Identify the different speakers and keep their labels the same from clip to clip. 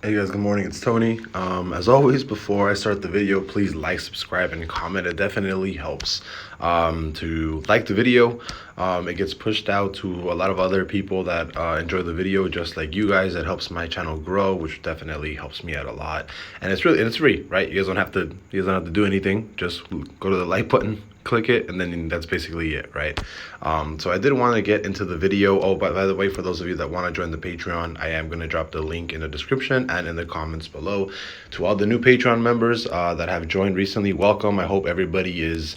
Speaker 1: Hey guys, good morning. It's Tony. As always, before I start the video, please like, subscribe, and comment. It definitely helps to like the video. It gets pushed out to a lot of other people that enjoy the video, just like you guys. It helps my channel grow, which definitely helps me out a lot. And it's free, right? You guys don't have to do anything. Just go to the like button, click it, and then that's basically it, right? So I did want to get into the video. Oh, by the way, for those of you that want to join the Patreon, I am going to drop the link in the description and in the comments below. To all the new Patreon members that have joined recently, welcome. I hope everybody is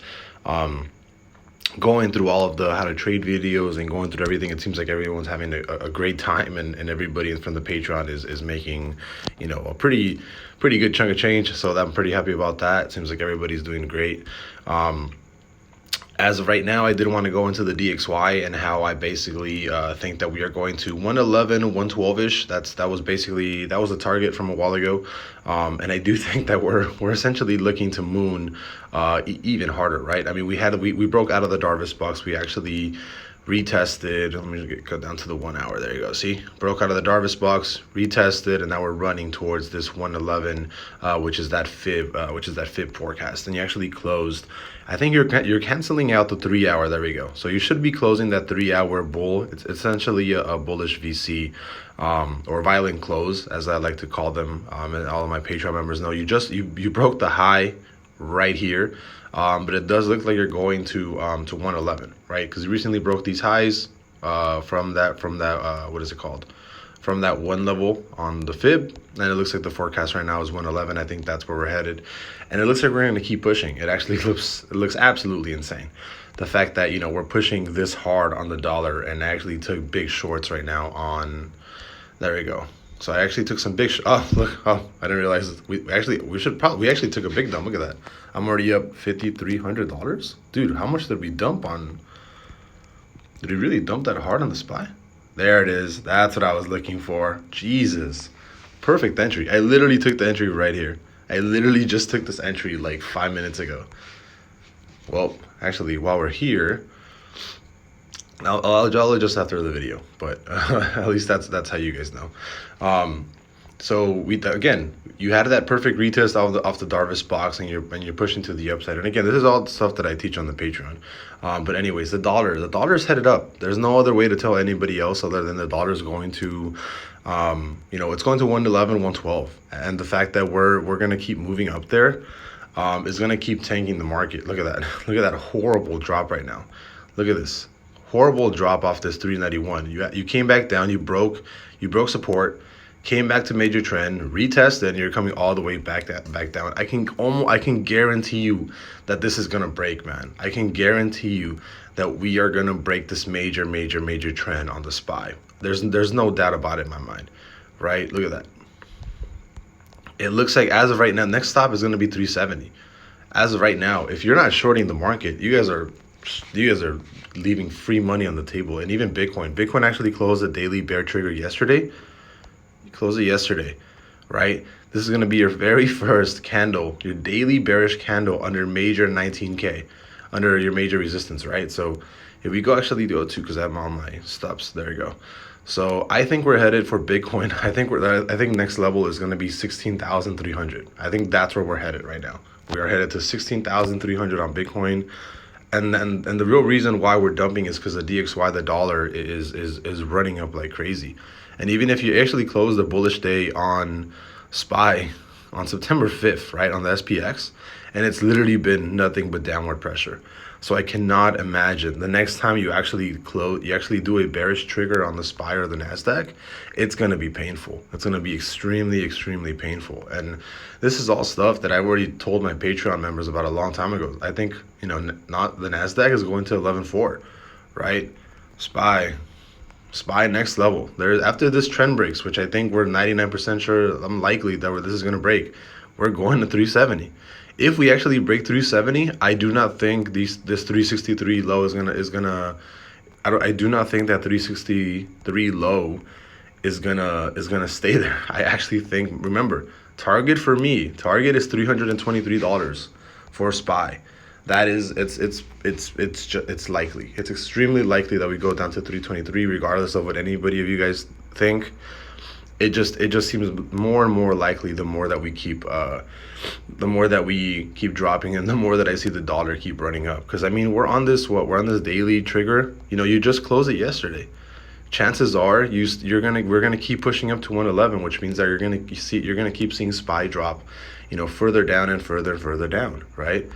Speaker 1: going through all of the how to trade videos and going through everything. It seems like everyone's having a great time, and everybody from the Patreon is making, a pretty good chunk of change. So I'm pretty happy about that. It seems like everybody's doing great. As of right now, I did want to go into the DXY and how I basically think that we are going to 111, 112-ish. That was the target from a while ago. And I do think that we're essentially looking to moon even harder, right? I mean, we broke out of the Darvis box. We actually retested. Let me go down to the 1 hour. There you go. See, broke out of the Darvis box, retested, and now we're running towards this 111, which is that fib forecast. And you actually closed. I think you're canceling out the 3 hour. There we go. So you should be closing that 3 hour bull. It's essentially a bullish VC. Or violent close, as I like to call them, and all of my Patreon members know. You broke the high right here, but it does look like you're going to 111, right? Because you recently broke these highs from that what is it called? From that one level on the fib, and it looks like the forecast right now is 111. I think that's where we're headed, and it looks like we're going to keep pushing. It looks absolutely insane. The fact that we're pushing this hard on the dollar, and I actually took big shorts right now on. There we go. So I actually took some big. Oh look! Oh, I didn't realize we actually took a big dump. Look at that. I'm already up $5,300, dude. How much did we dump on? Did we really dump that hard on the SPY? There it is. That's what I was looking for. Jesus, perfect entry. I literally took the entry right here. I literally just took this entry like 5 minutes ago. Well, actually, while we're here, I'll adjust after the video, but at least that's how you guys know. So you had that perfect retest off the Darvis box, and you're pushing to the upside. And again, this is all the stuff that I teach on the Patreon. But anyways, the dollar's headed up. There's no other way to tell anybody else other than the dollar's going to, it's going to 111, 112, and the fact that we're gonna keep moving up there is gonna keep tanking the market. Look at that. Look at that horrible drop right now. Look at this horrible drop off this 391. You came back down, you broke support, came back to major trend, retested, and you're coming all the way back down. I can guarantee you that this is gonna break, man. I can guarantee you that we are gonna break this major trend on the SPY. There's no doubt about it in my mind, right? Look at that. It looks like as of right now, next stop is gonna be 370. As of right now, if you're not shorting the market, you guys are leaving free money on the table. And even Bitcoin actually closed a daily bear trigger yesterday. You closed it yesterday, right? This is going to be your very first candle, your daily bearish candle under major 19K, under your major resistance, right? So if we go actually go to, because I'm on my stops, there you go. So I think we're headed for Bitcoin. I think next level is going to be 16,300. I think that's where we're headed right now. We are headed to 16,300 on Bitcoin. And the real reason why we're dumping is because the DXY, the dollar, is running up like crazy. And even if you actually close the bullish day on SPY on September 5th, right, on the SPX, and it's literally been nothing but downward pressure. So I cannot imagine the next time you actually do a bearish trigger on the SPY or the NASDAQ, it's going to be painful. It's going to be extremely painful. And this is all stuff that I've already told my Patreon members about a long time ago. I think, not the NASDAQ is going to 11.4, right? SPY next level. There's after this trend breaks, which I think we're 99% sure, I'm likely that this is going to break. We're going to 370. If we actually break 370, I do not think this 363 low is gonna. I do not think that 363 low is gonna stay there. I actually think, remember, target is $323 for SPY. That is, it's likely. It's extremely likely that we go down to 323, regardless of what anybody of you guys think. it just seems more and more likely the more that we keep dropping, and the more that I see the dollar keep running up. Because I mean, we're on this daily trigger. You know, you just closed it yesterday. Chances are we're gonna keep pushing up to 111, which means that you're gonna keep seeing SPY drop, you know, further down and further and further down, right?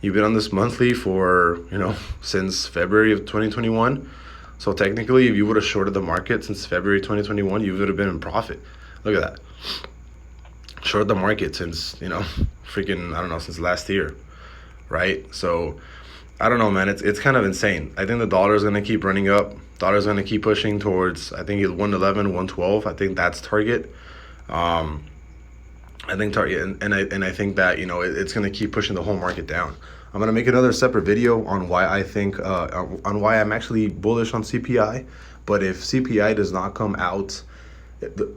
Speaker 1: You've been on this monthly for, you know, since February of 2021. So technically, if you would have shorted the market since February 2021, you would have been in profit. Look at that. Short the market since, you know, freaking, I don't know, since last year, right? So I don't know, man. It's kind of insane. I think the dollar is gonna keep running up. Dollar's gonna keep pushing towards, I think it's 111, 112. I think that's target. Um, I think target, and I think that, you know, it's gonna keep pushing the whole market down. I'm gonna make another separate video on why I think on why I'm actually bullish on CPI. But if CPI does not come out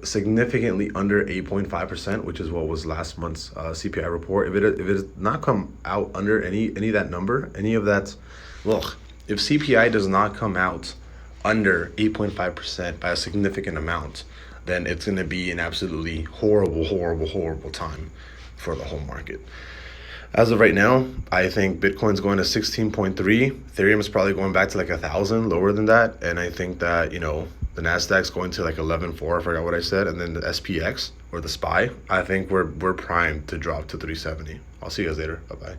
Speaker 1: significantly under 8.5%, which is what was last month's CPI report, if it does not come out under any of that number, any of that, look, if CPI does not come out under 8.5% by a significant amount, then it's going to be an absolutely horrible time for the whole market. As of right now, I think Bitcoin's going to 16.3. Ethereum is probably going back to like 1,000, lower than that. And I think that, you know, the Nasdaq's going to like 11.4, I forgot what I said. And then the SPX or the SPY, I think we're primed to drop to 370. I'll see you guys later. Bye-bye.